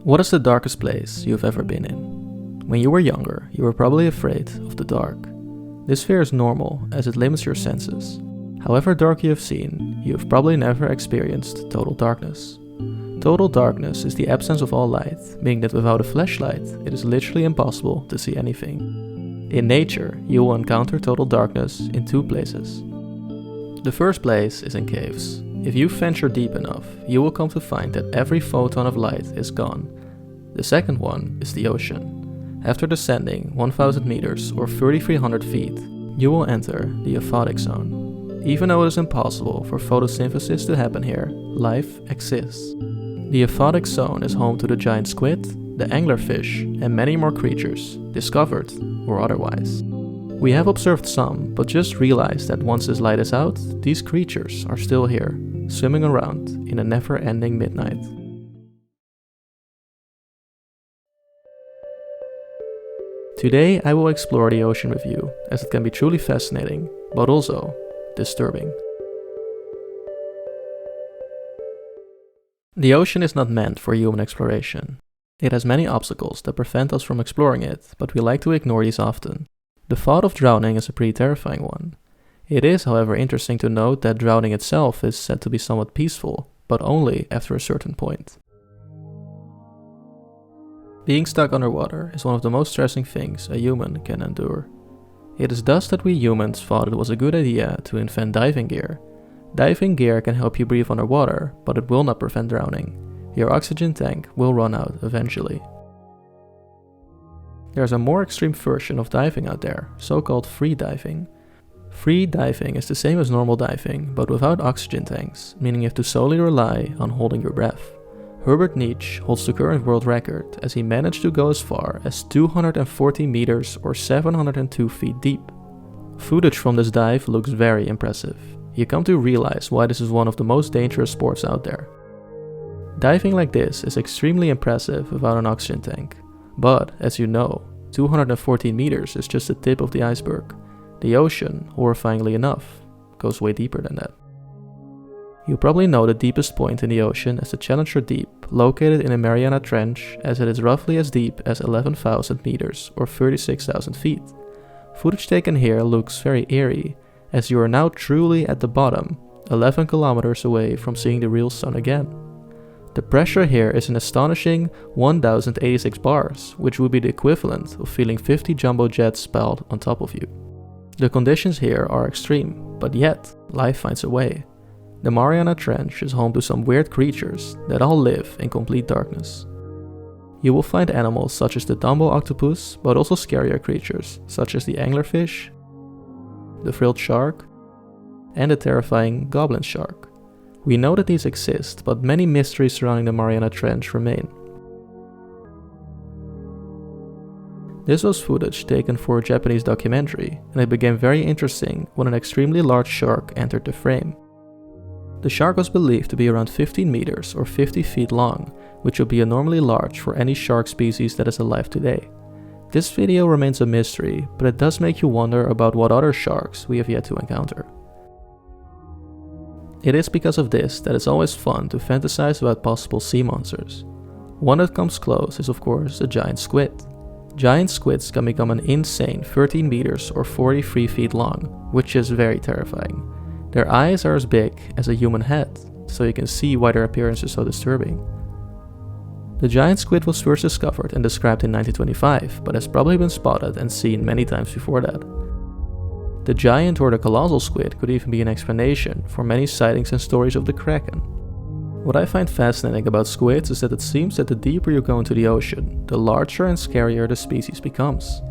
What is the darkest place you've ever been in? When you were younger, you were probably afraid of the dark. This fear is normal as it limits your senses. However dark you have seen, you have probably never experienced total darkness. Total darkness is the absence of all light, meaning that without a flashlight, it is literally impossible to see anything. In nature, you will encounter total darkness in two places. The first place is in caves. If you venture deep enough, you will come to find that every photon of light is gone. The second one is the ocean. After descending 1000 meters or 3300 feet, you will enter the aphotic zone. Even though it is impossible for photosynthesis to happen here, life exists. The aphotic zone is home to the giant squid, the anglerfish, and many more creatures, discovered or otherwise. We have observed some, but just realized that once this light is out, these creatures are still here, swimming around in a never-ending midnight. Today I will explore the ocean with you, as it can be truly fascinating, but also disturbing. The ocean is not meant for human exploration. It has many obstacles that prevent us from exploring it, but we like to ignore these often. The thought of drowning is a pretty terrifying one. It is, however, interesting to note that drowning itself is said to be somewhat peaceful, but only after a certain point. Being stuck underwater is one of the most stressing things a human can endure. It is thus that we humans thought it was a good idea to invent diving gear. Diving gear can help you breathe underwater, but it will not prevent drowning. Your oxygen tank will run out eventually. There's a more extreme version of diving out there, so-called free diving. Free diving is the same as normal diving, but without oxygen tanks, meaning you have to solely rely on holding your breath. Herbert Nietzsche holds the current world record as he managed to go as far as 240 meters or 702 feet deep. Footage from this dive looks very impressive. You come to realize why this is one of the most dangerous sports out there. Diving like this is extremely impressive without an oxygen tank. But, as you know, 214 meters is just the tip of the iceberg. The ocean, horrifyingly enough, goes way deeper than that. You probably know the deepest point in the ocean as the Challenger Deep, located in the Mariana Trench, as it is roughly as deep as 11,000 meters or 36,000 feet. Footage taken here looks very eerie, as you are now truly at the bottom, 11 kilometers away from seeing the real sun again. The pressure here is an astonishing 1086 bars, which would be the equivalent of feeling 50 jumbo jets piled on top of you. The conditions here are extreme, but yet, life finds a way. The Mariana Trench is home to some weird creatures that all live in complete darkness. You will find animals such as the Dumbo octopus, but also scarier creatures such as the anglerfish, the frilled shark, and the terrifying goblin shark. We know that these exist, but many mysteries surrounding the Mariana Trench remain. This was footage taken for a Japanese documentary, and it became very interesting when an extremely large shark entered the frame. The shark was believed to be around 15 meters or 50 feet long, which would be abnormally large for any shark species that is alive today. This video remains a mystery, but it does make you wonder about what other sharks we have yet to encounter. It is because of this that it's always fun to fantasize about possible sea monsters. One that comes close is of course a giant squid. Giant squids can become an insane 13 meters or 43 feet long, which is very terrifying. Their eyes are as big as a human head, so you can see why their appearance is so disturbing. The giant squid was first discovered and described in 1925, but has probably been spotted and seen many times before that. The giant or the colossal squid could even be an explanation for many sightings and stories of the kraken. What I find fascinating about squids is that it seems that the deeper you go into the ocean, the larger and scarier the species becomes.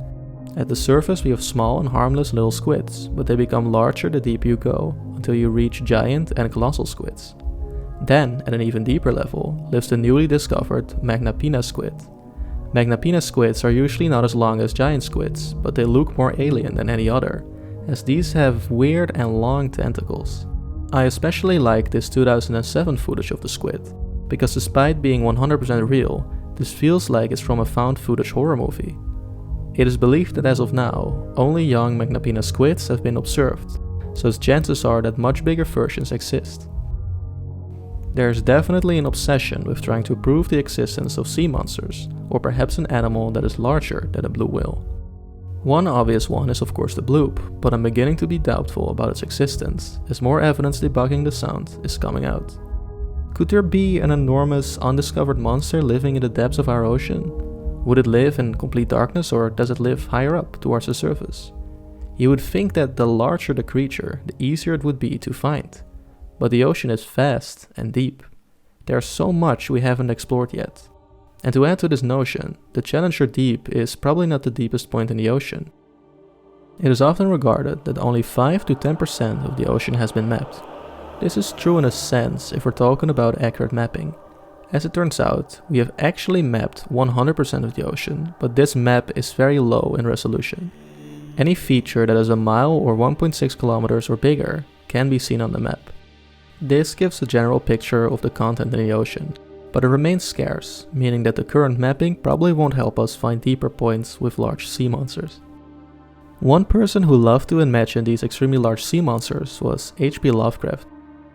At the surface we have small and harmless little squids, but they become larger the deeper you go, until you reach giant and colossal squids. Then, at an even deeper level, lives the newly discovered Magnapina squid. Magnapina squids are usually not as long as giant squids, but they look more alien than any other, as these have weird and long tentacles. I especially like this 2007 footage of the squid, because despite being 100% real, this feels like it's from a found footage horror movie. It is believed that as of now, only young Magnapina squids have been observed, so chances are that much bigger versions exist. There's definitely an obsession with trying to prove the existence of sea monsters, or perhaps an animal that is larger than a blue whale. One obvious one is of course the bloop, but I'm beginning to be doubtful about its existence, as more evidence debunking the sound is coming out. Could there be an enormous, undiscovered monster living in the depths of our ocean? Would it live in complete darkness, or does it live higher up towards the surface? You would think that the larger the creature, the easier it would be to find. But the ocean is vast and deep. There's so much we haven't explored yet. And to add to this notion, the Challenger Deep is probably not the deepest point in the ocean. It is often regarded that only 5 to 10% of the ocean has been mapped. This is true in a sense if we're talking about accurate mapping. As it turns out, we have actually mapped 100% of the ocean, but this map is very low in resolution. Any feature that is a mile or 1.6 kilometers or bigger can be seen on the map. This gives a general picture of the content in the ocean, but it remains scarce, meaning that the current mapping probably won't help us find deeper points with large sea monsters. One person who loved to imagine these extremely large sea monsters was H.P. Lovecraft.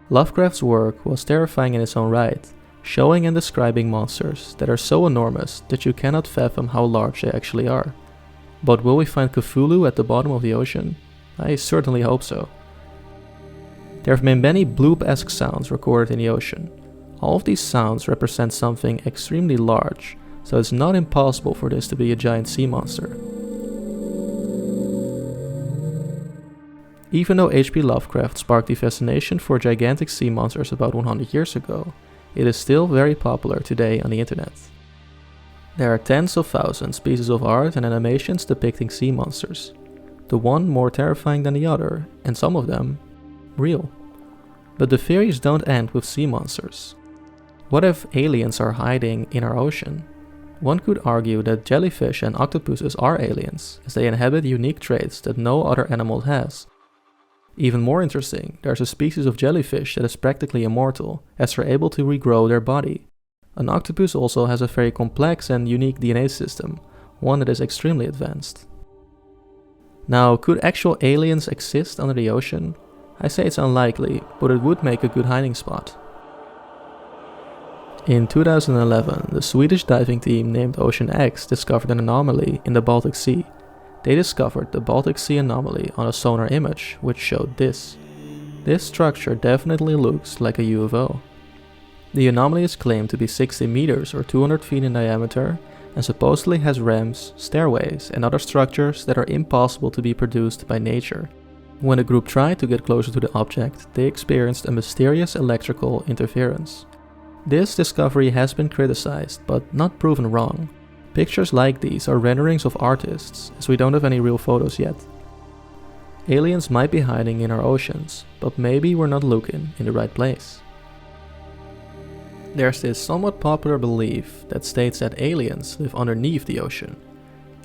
Lovecraft's work was terrifying in its own right, showing and describing monsters that are so enormous that you cannot fathom how large they actually are. But will we find Cthulhu at the bottom of the ocean? I certainly hope so. There have been many bloop-esque sounds recorded in the ocean. All of these sounds represent something extremely large, so it's not impossible for this to be a giant sea monster. Even though H.P. Lovecraft sparked the fascination for gigantic sea monsters about 100 years ago, it is still very popular today on the internet. There are tens of thousands pieces of art and animations depicting sea monsters, the one more terrifying than the other, and some of them real. But the theories don't end with sea monsters. What if aliens are hiding in our ocean? One could argue that jellyfish and octopuses are aliens, as they inhabit unique traits that no other animal has. Even more interesting, there's a species of jellyfish that is practically immortal, as they're able to regrow their body. An octopus also has a very complex and unique DNA system, one that is extremely advanced. Now, could actual aliens exist under the ocean? I say it's unlikely, but it would make a good hiding spot. In 2011, the Swedish diving team named Oceanic discovered an anomaly in the Baltic Sea. They discovered the Baltic Sea anomaly on a sonar image, which showed this. This structure definitely looks like a UFO. The anomaly is claimed to be 60 meters or 200 feet in diameter and supposedly has ramps, stairways, and other structures that are impossible to be produced by nature. When the group tried to get closer to the object, they experienced a mysterious electrical interference. This discovery has been criticized, but not proven wrong. Pictures like these are renderings of artists, as we don't have any real photos yet. Aliens might be hiding in our oceans, but maybe we're not looking in the right place. There's this somewhat popular belief that states that aliens live underneath the ocean.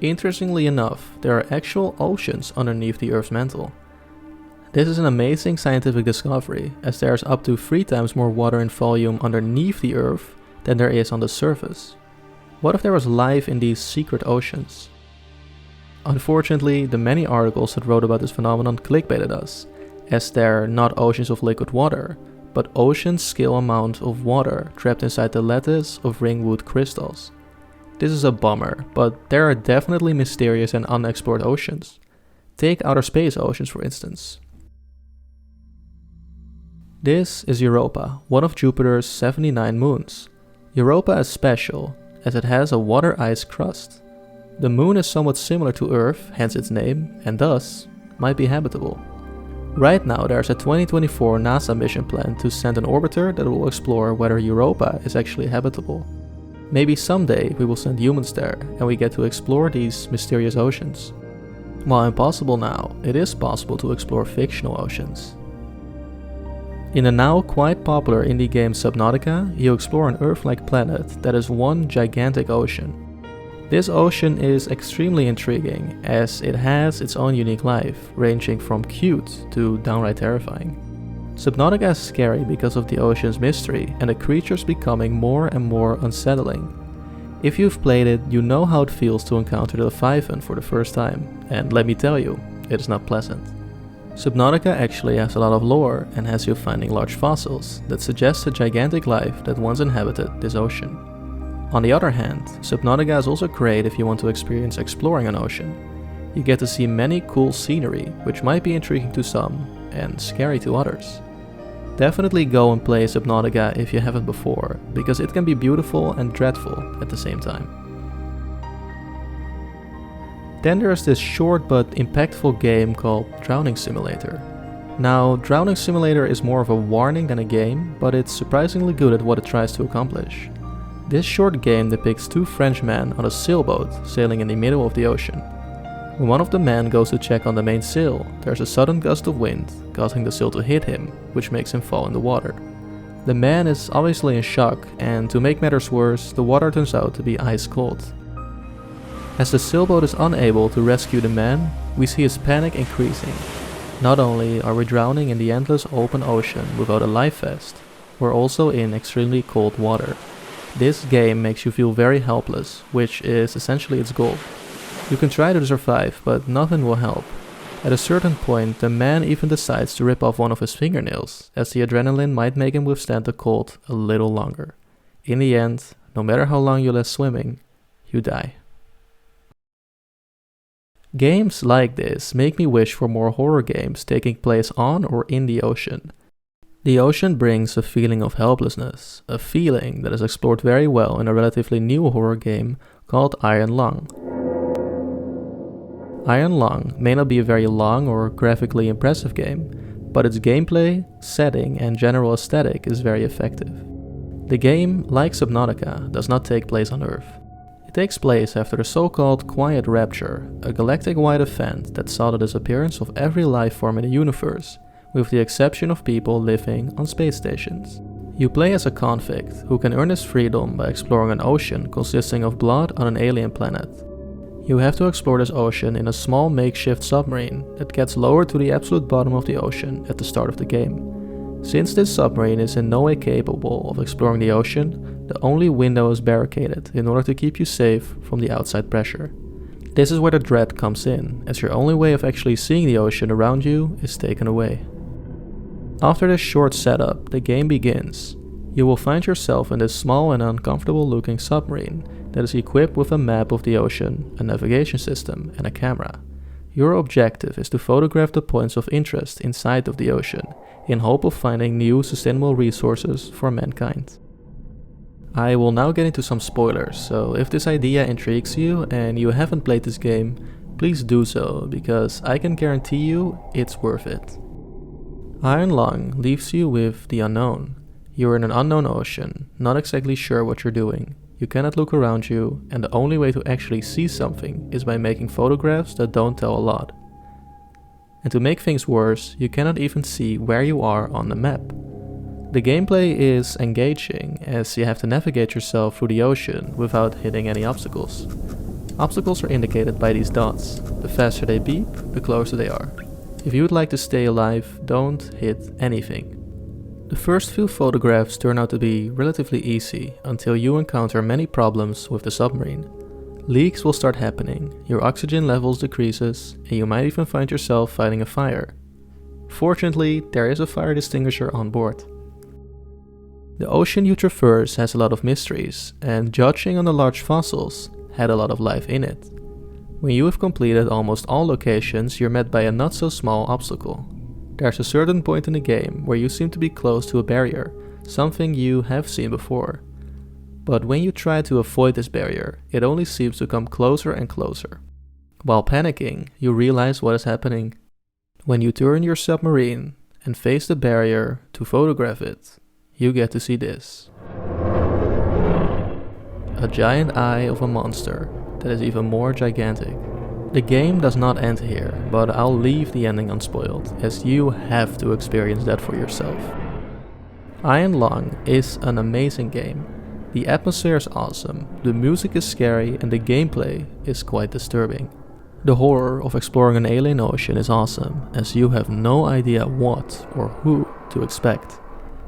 Interestingly enough, there are actual oceans underneath the Earth's mantle. This is an amazing scientific discovery, as there is up to 3 times more water in volume underneath the Earth than there is on the surface. What if there was life in these secret oceans? Unfortunately, the many articles that wrote about this phenomenon clickbaited us, as they're not oceans of liquid water, but ocean-scale amount of water trapped inside the lattice of ringwood crystals. This is a bummer, but there are definitely mysterious and unexplored oceans. Take outer space oceans for instance. This is Europa, one of Jupiter's 79 moons. Europa is special, as it has a water ice crust. The moon is somewhat similar to Earth, hence its name, and thus might be habitable. Right now there's a 2024 NASA mission plan to send an orbiter that will explore whether Europa is actually habitable. Maybe someday we will send humans there and we get to explore these mysterious oceans. While impossible now, it is possible to explore fictional oceans. In the now quite popular indie game Subnautica, you explore an Earth-like planet that is one gigantic ocean. This ocean is extremely intriguing, as it has its own unique life, ranging from cute to downright terrifying. Subnautica is scary because of the ocean's mystery and the creatures becoming more and more unsettling. If you've played it, you know how it feels to encounter the Leviathan for the first time, and let me tell you, it is not pleasant. Subnautica actually has a lot of lore and has you finding large fossils that suggest a gigantic life that once inhabited this ocean. On the other hand, Subnautica is also great if you want to experience exploring an ocean. You get to see many cool scenery, which might be intriguing to some and scary to others. Definitely go and play Subnautica if you haven't before, because it can be beautiful and dreadful at the same time. Then there's this short but impactful game called Drowning Simulator. Now, Drowning Simulator is more of a warning than a game, but it's surprisingly good at what it tries to accomplish. This short game depicts two French men on a sailboat sailing in the middle of the ocean. When one of the men goes to check on the main sail, there's a sudden gust of wind, causing the sail to hit him, which makes him fall in the water. The man is obviously in shock, and to make matters worse, the water turns out to be ice cold. As the sailboat is unable to rescue the man, we see his panic increasing. Not only are we drowning in the endless open ocean without a life vest, we're also in extremely cold water. This game makes you feel very helpless, which is essentially its goal. You can try to survive, but nothing will help. At a certain point, the man even decides to rip off one of his fingernails, as the adrenaline might make him withstand the cold a little longer. In the end, no matter how long you last swimming, you die. Games like this make me wish for more horror games taking place on or in the ocean. The ocean brings a feeling of helplessness, a feeling that is explored very well in a relatively new horror game called Iron Lung. Iron Lung may not be a very long or graphically impressive game, but its gameplay, setting and general aesthetic is very effective. The game, like Subnautica, does not take place on Earth. It takes place after the so-called Quiet Rapture, a galactic-wide event that saw the disappearance of every life form in the universe, with the exception of people living on space stations. You play as a convict who can earn his freedom by exploring an ocean consisting of blood on an alien planet. You have to explore this ocean in a small makeshift submarine that gets lowered to the absolute bottom of the ocean at the start of the game. Since this submarine is in no way capable of exploring the ocean, the only window is barricaded in order to keep you safe from the outside pressure. This is where the dread comes in, as your only way of actually seeing the ocean around you is taken away. After this short setup, the game begins. You will find yourself in this small and uncomfortable looking submarine that is equipped with a map of the ocean, a navigation system, and a camera. Your objective is to photograph the points of interest inside of the ocean, in hope of finding new sustainable resources for mankind. I will now get into some spoilers, so if this idea intrigues you and you haven't played this game, please do so, because I can guarantee you it's worth it. Iron Lung leaves you with the unknown. You're in an unknown ocean, not exactly sure what you're doing. You cannot look around you, and the only way to actually see something is by making photographs that don't tell a lot. And to make things worse, you cannot even see where you are on the map. The gameplay is engaging, as you have to navigate yourself through the ocean without hitting any obstacles. Obstacles are indicated by these dots. The faster they beep, the closer they are. If you would like to stay alive, don't hit anything. The first few photographs turn out to be relatively easy until you encounter many problems with the submarine. Leaks will start happening, your oxygen levels decreases, and you might even find yourself fighting a fire. Fortunately, there is a fire extinguisher on board. The ocean you traverse has a lot of mysteries, and judging on the large fossils, had a lot of life in it. When you have completed almost all locations, you're met by a not so small obstacle. There's a certain point in the game where you seem to be close to a barrier, something you have seen before. But when you try to avoid this barrier, it only seems to come closer and closer. While panicking, you realize what is happening. When you turn your submarine and face the barrier to photograph it, you get to see this. A giant eye of a monster that is even more gigantic. The game does not end here, but I'll leave the ending unspoiled, as you have to experience that for yourself. Iron Lung is an amazing game. The atmosphere is awesome, the music is scary, and the gameplay is quite disturbing. The horror of exploring an alien ocean is awesome, as you have no idea what or who to expect.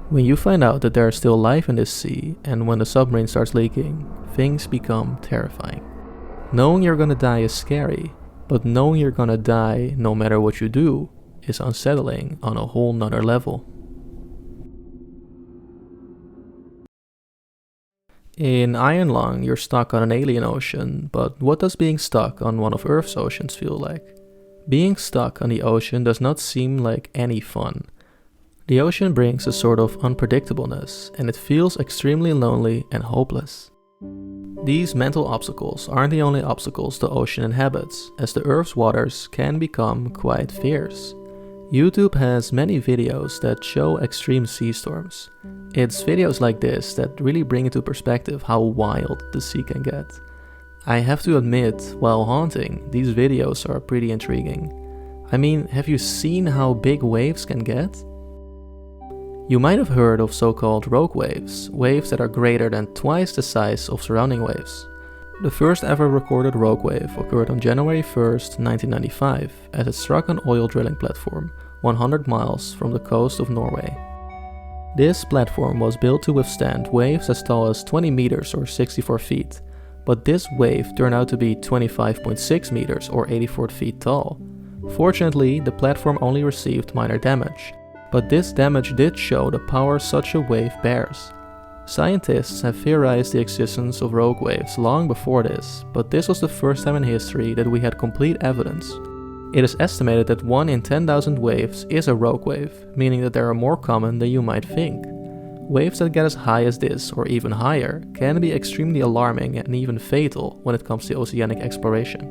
When you find out that there is still life in this sea, and when the submarine starts leaking, things become terrifying. Knowing you're gonna die is scary, but knowing you're gonna die no matter what you do is unsettling on a whole nother level. In Iron Lung, you're stuck on an alien ocean, but what does being stuck on one of Earth's oceans feel like? Being stuck on the ocean does not seem like any fun. The ocean brings a sort of unpredictableness, and it feels extremely lonely and hopeless. These mental obstacles aren't the only obstacles the ocean inhabits, as the Earth's waters can become quite fierce. YouTube has many videos that show extreme sea storms. It's videos like this that really bring into perspective how wild the sea can get. I have to admit, while haunting, these videos are pretty intriguing. I mean, have you seen how big waves can get? You might have heard of so-called rogue waves, waves that are greater than twice the size of surrounding waves. The first ever recorded rogue wave occurred on January 1st, 1995, as it struck an oil drilling platform 100 miles from the coast of Norway. This platform was built to withstand waves as tall as 20 meters or 64 feet, but this wave turned out to be 25.6 meters or 84 feet tall. Fortunately, the platform only received minor damage, but this damage did show the power such a wave bears. Scientists have theorized the existence of rogue waves long before this, but this was the first time in history that we had complete evidence. It is estimated that 1 in 10,000 waves is a rogue wave, meaning that they are more common than you might think. Waves that get as high as this or even higher can be extremely alarming and even fatal when it comes to oceanic exploration.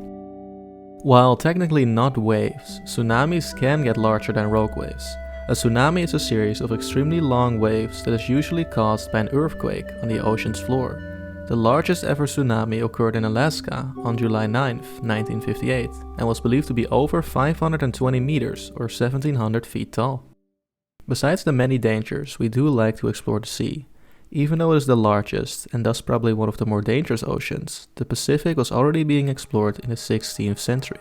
While technically not waves, tsunamis can get larger than rogue waves. A tsunami is a series of extremely long waves that is usually caused by an earthquake on the ocean's floor. The largest ever tsunami occurred in Alaska on July 9, 1958, and was believed to be over 520 meters or 1700 feet tall. Besides the many dangers, we do like to explore the sea. Even though it is the largest, and thus probably one of the more dangerous oceans, the Pacific was already being explored in the 16th century.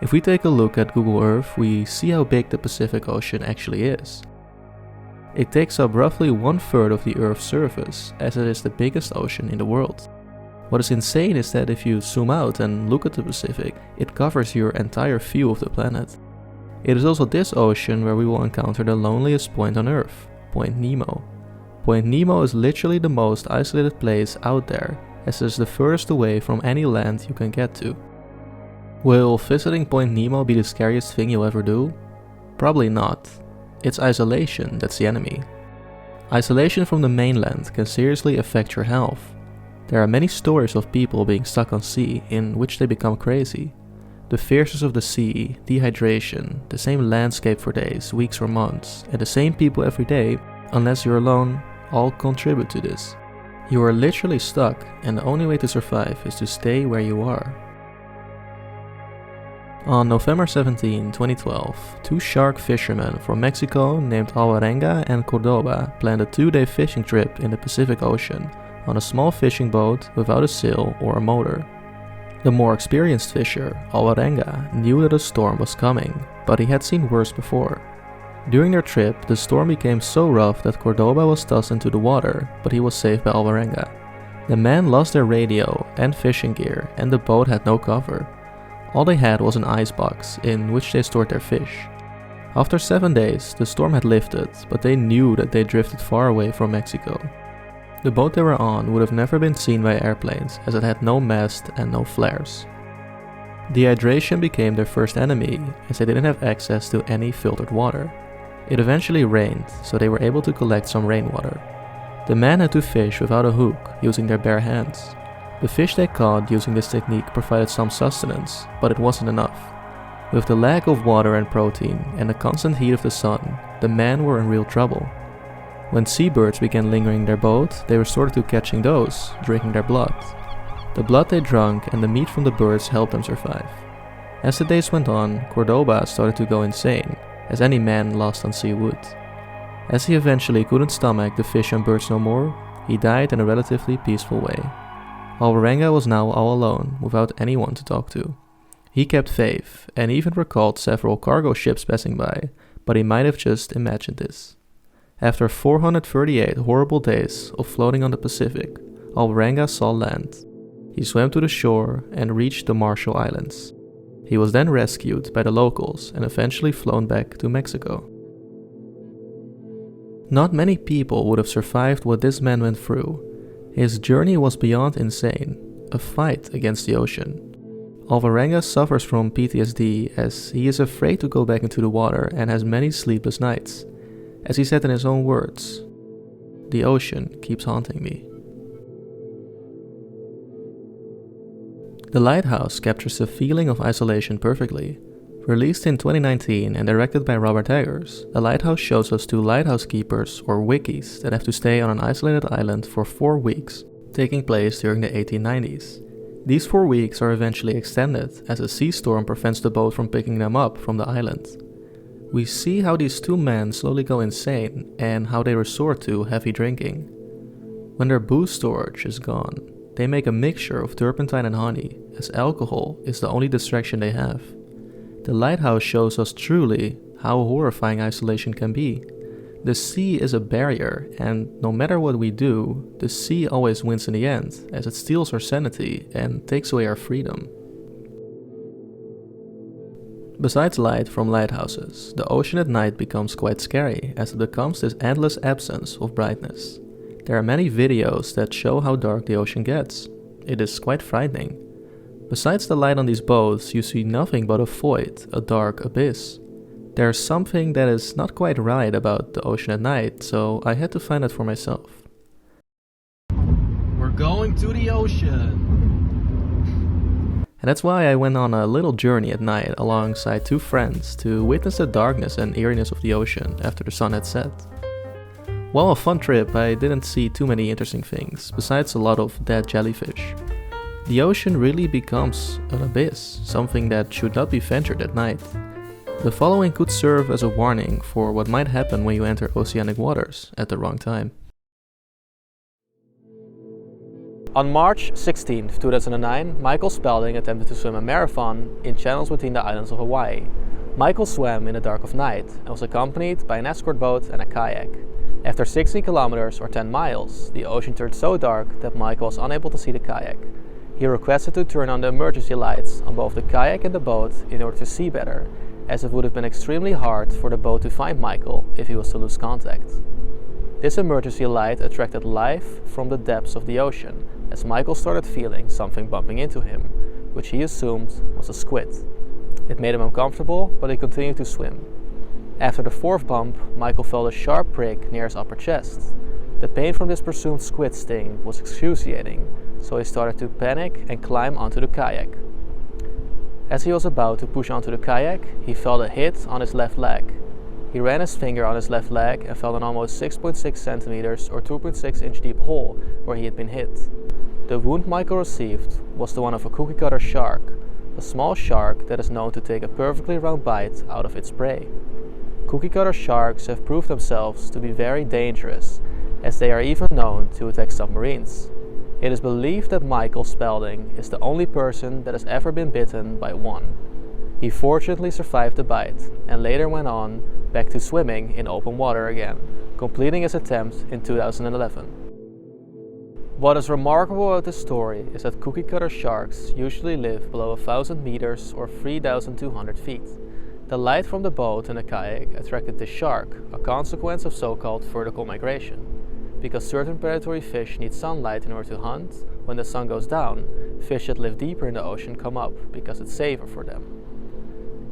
If we take a look at Google Earth, we see how big the Pacific Ocean actually is. It takes up roughly 1/3 of the Earth's surface, as it is the biggest ocean in the world. What is insane is that if you zoom out and look at the Pacific, it covers your entire view of the planet. It is also this ocean where we will encounter the loneliest point on Earth, Point Nemo. Point Nemo is literally the most isolated place out there, as it is the furthest away from any land you can get to. Will visiting Point Nemo be the scariest thing you'll ever do? Probably not. It's isolation that's the enemy. Isolation from the mainland can seriously affect your health. There are many stories of people being stuck on sea in which they become crazy. The fierceness of the sea, dehydration, the same landscape for days, weeks or months, and the same people every day, unless you're alone, all contribute to this. You are literally stuck, and the only way to survive is to stay where you are. On November 17, 2012, 2 shark fishermen from Mexico named Alvarenga and Cordoba planned a 2-day fishing trip in the Pacific Ocean on a small fishing boat without a sail or a motor. The more experienced fisher, Alvarenga, knew that a storm was coming, but he had seen worse before. During their trip, the storm became so rough that Cordoba was tossed into the water, but he was saved by Alvarenga. The men lost their radio and fishing gear, and the boat had no cover. All they had was an icebox in which they stored their fish. After 7 days, the storm had lifted, but they knew that they drifted far away from Mexico. The boat they were on would have never been seen by airplanes, as it had no mast and no flares. Dehydration became their first enemy, as they didn't have access to any filtered water. It eventually rained, so they were able to collect some rainwater. The men had to fish without a hook, using their bare hands. The fish they caught using this technique provided some sustenance, but it wasn't enough. With the lack of water and protein and the constant heat of the sun, the men were in real trouble. When seabirds began lingering in their boat, they resorted to catching those, drinking their blood. The blood they drank and the meat from the birds helped them survive. As the days went on, Cordoba started to go insane, as any man lost on sea would. As he eventually couldn't stomach the fish and birds no more, he died in a relatively peaceful way. Alvarenga was now all alone, without anyone to talk to. He kept faith, and even recalled several cargo ships passing by, but he might have just imagined this. After 438 horrible days of floating on the Pacific, Alvarenga saw land. He swam to the shore and reached the Marshall Islands. He was then rescued by the locals and eventually flown back to Mexico. Not many people would have survived what this man went through. His journey was beyond insane, a fight against the ocean. Alvarenga suffers from PTSD as he is afraid to go back into the water and has many sleepless nights. As he said in his own words, "The ocean keeps haunting me." The Lighthouse captures the feeling of isolation perfectly. Released in 2019 and directed by Robert Eggers, The Lighthouse shows us two lighthouse keepers, or wickies, that have to stay on an isolated island for 4 weeks, taking place during the 1890s. These 4 weeks are eventually extended as a sea storm prevents the boat from picking them up from the island. We see how these two men slowly go insane and how they resort to heavy drinking. When their booze storage is gone, they make a mixture of turpentine and honey, as alcohol is the only distraction they have. The Lighthouse shows us truly how horrifying isolation can be. The sea is a barrier, and no matter what we do, the sea always wins in the end, as it steals our sanity and takes away our freedom. Besides light from lighthouses, the ocean at night becomes quite scary, as it becomes this endless absence of brightness. There are many videos that show how dark the ocean gets. It is quite frightening. Besides the light on these boats, you see nothing but a void, a dark abyss. There's something that is not quite right about the ocean at night, so I had to find it for myself. We're going to the ocean! And that's why I went on a little journey at night alongside 2 friends to witness the darkness and eeriness of the ocean after the sun had set. While a fun trip, I didn't see too many interesting things, besides a lot of dead jellyfish. The ocean really becomes an abyss, something that should not be ventured at night. The following could serve as a warning for what might happen when you enter oceanic waters at the wrong time. On March 16, 2009, Michael Spalding attempted to swim a marathon in channels between the islands of Hawaii. Michael swam in the dark of night and was accompanied by an escort boat and a kayak. After 60 kilometers or 10 miles, the ocean turned so dark that Michael was unable to see the kayak. He requested to turn on the emergency lights on both the kayak and the boat in order to see better, as it would have been extremely hard for the boat to find Michael if he was to lose contact. This emergency light attracted life from the depths of the ocean, as Michael started feeling something bumping into him, which he assumed was a squid. It made him uncomfortable, but he continued to swim. After the 4th bump, Michael felt a sharp prick near his upper chest. The pain from this presumed squid sting was excruciating, so he started to panic and climb onto the kayak. As he was about to push onto the kayak, he felt a hit on his left leg. He ran his finger on his left leg and felt an almost 6.6 centimeters or 2.6 inch deep hole where he had been hit. The wound Michael received was the one of a cookie cutter shark, a small shark that is known to take a perfectly round bite out of its prey. Cookie cutter sharks have proved themselves to be very dangerous, as they are even known to attack submarines. It is believed that Michael Spalding is the only person that has ever been bitten by one. He fortunately survived the bite and later went on back to swimming in open water again, completing his attempt in 2011. What is remarkable about this story is that cookie cutter sharks usually live below 1,000 meters or 3,200 feet. The light from the boat and the kayak attracted the shark, a consequence of so-called vertical migration. Because certain predatory fish need sunlight in order to hunt, when the sun goes down, fish that live deeper in the ocean come up because it's safer for them.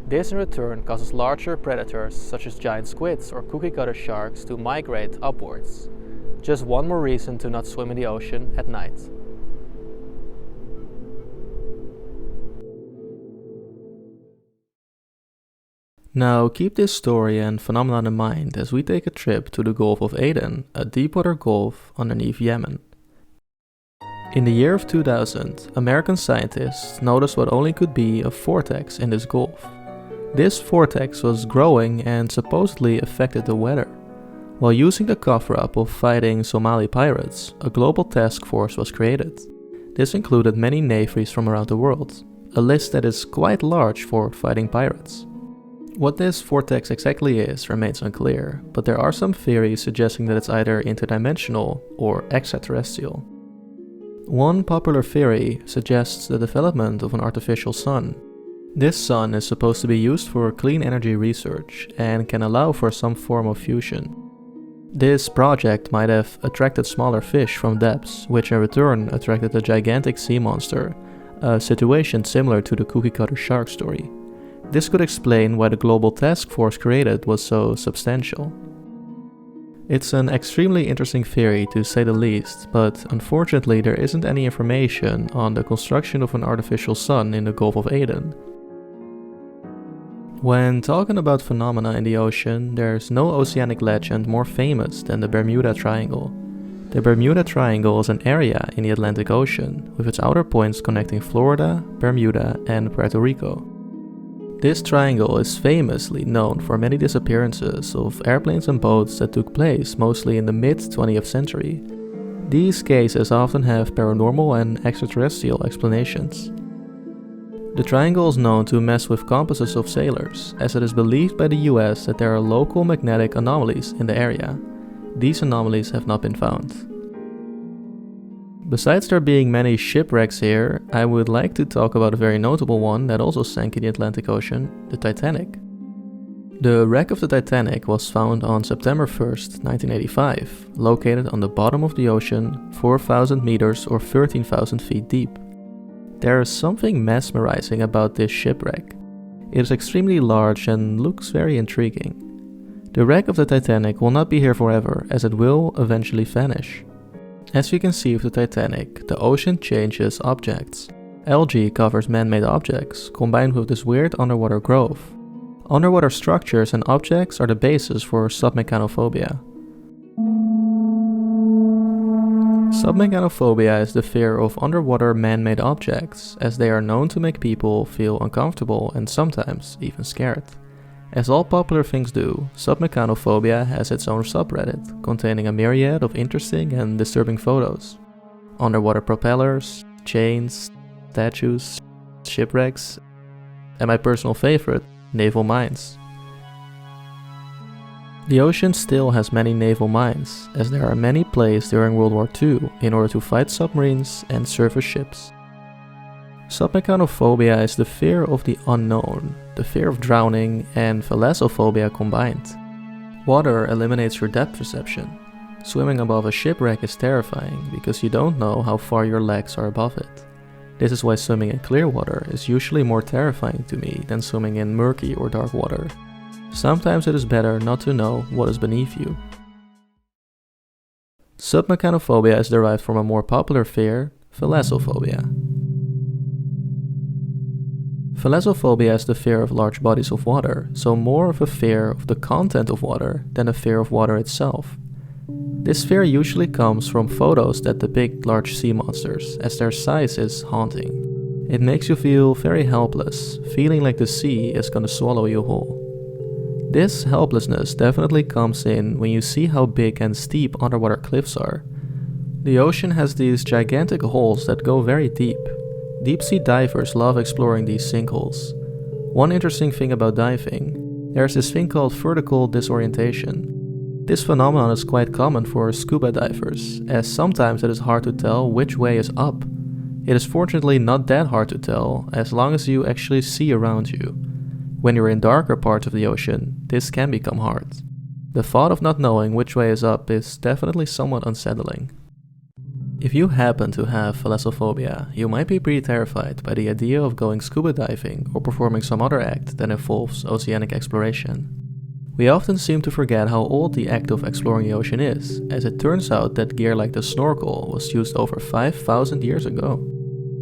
This in return causes larger predators such as giant squids or cookie cutter sharks to migrate upwards. Just one more reason to not swim in the ocean at night. Now keep this story and phenomenon in mind as we take a trip to the Gulf of Aden, a deepwater gulf underneath Yemen. In the year of 2000, American scientists noticed what only could be a vortex in this gulf. This vortex was growing and supposedly affected the weather. While using the cover-up of fighting Somali pirates, a global task force was created. This included many navies from around the world, a list that is quite large for fighting pirates. What this vortex exactly is remains unclear, but there are some theories suggesting that it's either interdimensional or extraterrestrial. One popular theory suggests the development of an artificial sun. This sun is supposed to be used for clean energy research and can allow for some form of fusion. This project might have attracted smaller fish from depths, which in return attracted a gigantic sea monster, a situation similar to the cookie-cutter shark story. This could explain why the global task force created was so substantial. It's an extremely interesting theory to say the least, but unfortunately there isn't any information on the construction of an artificial sun in the Gulf of Aden. When talking about phenomena in the ocean, there's no oceanic legend more famous than the Bermuda Triangle. The Bermuda Triangle is an area in the Atlantic Ocean, with its outer points connecting Florida, Bermuda, and Puerto Rico. This triangle is famously known for many disappearances of airplanes and boats that took place mostly in the mid-20th century. These cases often have paranormal and extraterrestrial explanations. The triangle is known to mess with compasses of sailors, as it is believed by the US that there are local magnetic anomalies in the area. These anomalies have not been found. Besides there being many shipwrecks here, I would like to talk about a very notable one that also sank in the Atlantic Ocean, the Titanic. The wreck of the Titanic was found on September 1st, 1985, located on the bottom of the ocean, 4,000 meters or 13,000 feet deep. There is something mesmerizing about this shipwreck. It is extremely large and looks very intriguing. The wreck of the Titanic will not be here forever, as it will eventually vanish. As you can see with the Titanic, the ocean changes objects. Algae covers man-made objects, combined with this weird underwater growth. Underwater structures and objects are the basis for submechanophobia. Submechanophobia is the fear of underwater man-made objects, as they are known to make people feel uncomfortable and sometimes even scared. As all popular things do, submechanophobia has its own subreddit, containing a myriad of interesting and disturbing photos. Underwater propellers, chains, statues, shipwrecks, and my personal favorite, naval mines. The ocean still has many naval mines, as there are many placed during World War II in order to fight submarines and surface ships. Submechanophobia is the fear of the unknown, the fear of drowning, and thalassophobia combined. Water eliminates your depth perception. Swimming above a shipwreck is terrifying because you don't know how far your legs are above it. This is why swimming in clear water is usually more terrifying to me than swimming in murky or dark water. Sometimes it is better not to know what is beneath you. Submechanophobia is derived from a more popular fear, thalassophobia. Thalassophobia is the fear of large bodies of water, so more of a fear of the content of water than a fear of water itself. This fear usually comes from photos that depict large sea monsters, as their size is haunting. It makes you feel very helpless, feeling like the sea is gonna swallow you whole. This helplessness definitely comes in when you see how big and steep underwater cliffs are. The ocean has these gigantic holes that go very deep. Deep-sea divers love exploring these sinkholes. One interesting thing about diving, there's this thing called vertical disorientation. This phenomenon is quite common for scuba divers, as sometimes it is hard to tell which way is up. It is fortunately not that hard to tell, as long as you actually see around you. When you're in darker parts of the ocean, this can become hard. The thought of not knowing which way is up is definitely somewhat unsettling. If you happen to have thalassophobia, you might be pretty terrified by the idea of going scuba diving or performing some other act that involves oceanic exploration. We often seem to forget how old the act of exploring the ocean is, as it turns out that gear like the snorkel was used over 5,000 years ago.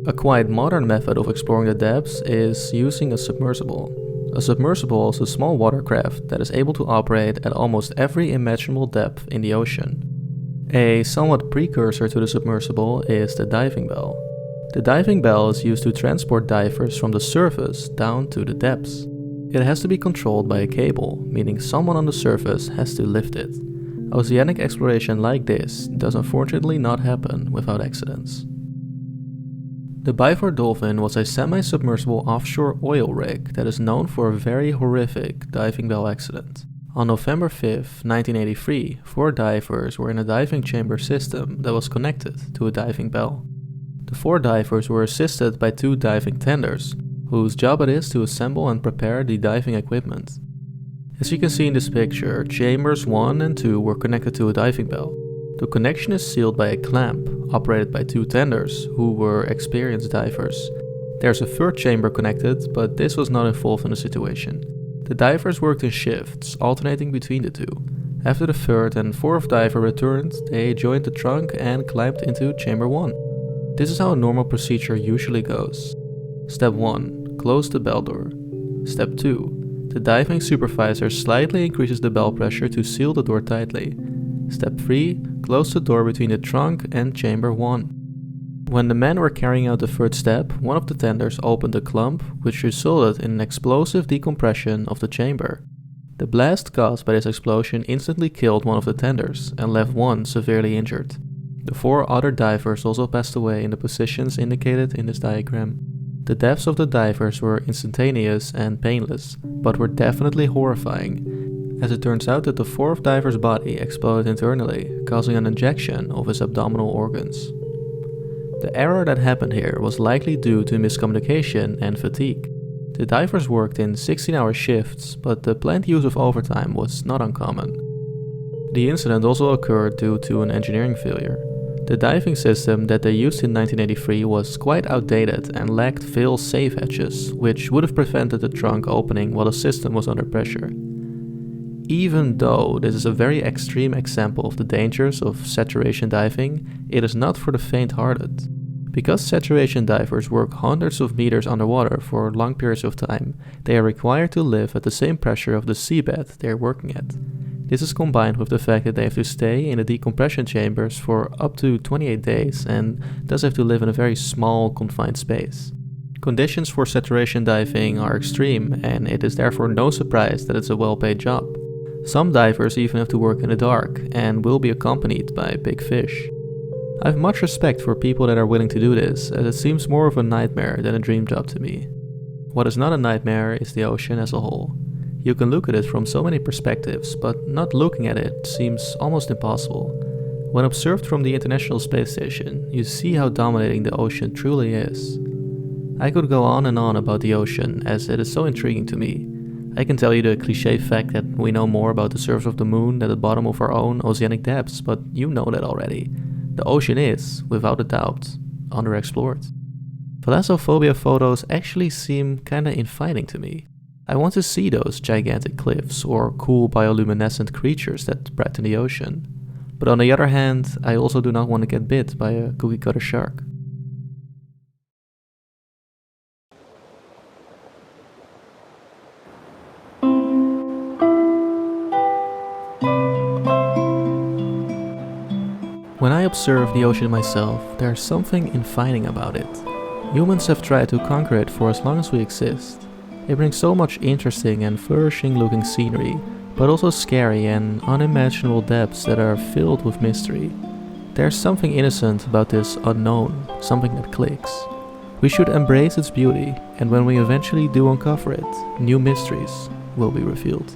A quite modern method of exploring the depths is using a submersible. A submersible is a small watercraft that is able to operate at almost every imaginable depth in the ocean. A somewhat precursor to the submersible is the diving bell. The diving bell is used to transport divers from the surface down to the depths. It has to be controlled by a cable, meaning someone on the surface has to lift it. Oceanic exploration like this does unfortunately not happen without accidents. The Bifor Dolphin was a semi-submersible offshore oil rig that is known for a very horrific diving bell accident. On November 5, 1983, 4 divers were in a diving chamber system that was connected to a diving bell. The 4 divers were assisted by 2 diving tenders, whose job it is to assemble and prepare the diving equipment. As you can see in this picture, chambers 1 and 2 were connected to a diving bell. The connection is sealed by a clamp, operated by 2 tenders, who were experienced divers. There's a third chamber connected, but this was not involved in the situation. The divers worked in shifts, alternating between the 2. After the third and fourth diver returned, they joined the trunk and climbed into chamber 1. This is how a normal procedure usually goes. Step 1. Close the bell door. Step 2. The diving supervisor slightly increases the bell pressure to seal the door tightly. Step 3. Close the door between the trunk and chamber 1. When the men were carrying out the third step, one of the tenders opened a clump, which resulted in an explosive decompression of the chamber. The blast caused by this explosion instantly killed one of the tenders and left one severely injured. The 4 other divers also passed away in the positions indicated in this diagram. The deaths of the divers were instantaneous and painless, but were definitely horrifying, as it turns out that the 4th diver's body exploded internally, causing an injection of his abdominal organs. The error that happened here was likely due to miscommunication and fatigue. The divers worked in 16-hour shifts, but the planned use of overtime was not uncommon. The incident also occurred due to an engineering failure. The diving system that they used in 1983 was quite outdated and lacked fail-safe hatches, which would have prevented the trunk opening while the system was under pressure. Even though this is a very extreme example of the dangers of saturation diving, it is not for the faint-hearted. Because saturation divers work hundreds of meters underwater for long periods of time, they are required to live at the same pressure of the seabed they are working at. This is combined with the fact that they have to stay in the decompression chambers for up to 28 days and thus have to live in a very small, confined space. Conditions for saturation diving are extreme, and it is therefore no surprise that it's a well-paid job. Some divers even have to work in the dark and will be accompanied by big fish. I have much respect for people that are willing to do this, as it seems more of a nightmare than a dream job to me. What is not a nightmare is the ocean as a whole. You can look at it from so many perspectives, but not looking at it seems almost impossible. When observed from the International Space Station, you see how dominating the ocean truly is. I could go on and on about the ocean, as it is so intriguing to me. I can tell you the cliché fact that we know more about the surface of the moon than the bottom of our own oceanic depths, but you know that already. The ocean is, without a doubt, underexplored. Thalassophobia photos actually seem kinda inviting to me. I want to see those gigantic cliffs or cool bioluminescent creatures that brighten the ocean. But on the other hand, I also do not want to get bit by a cookie cutter shark. When I observe the ocean myself, there's something inviting about it. Humans have tried to conquer it for as long as we exist. It brings so much interesting and flourishing looking scenery, but also scary and unimaginable depths that are filled with mystery. There's something innocent about this unknown, something that clicks. We should embrace its beauty, and when we eventually do uncover it, new mysteries will be revealed.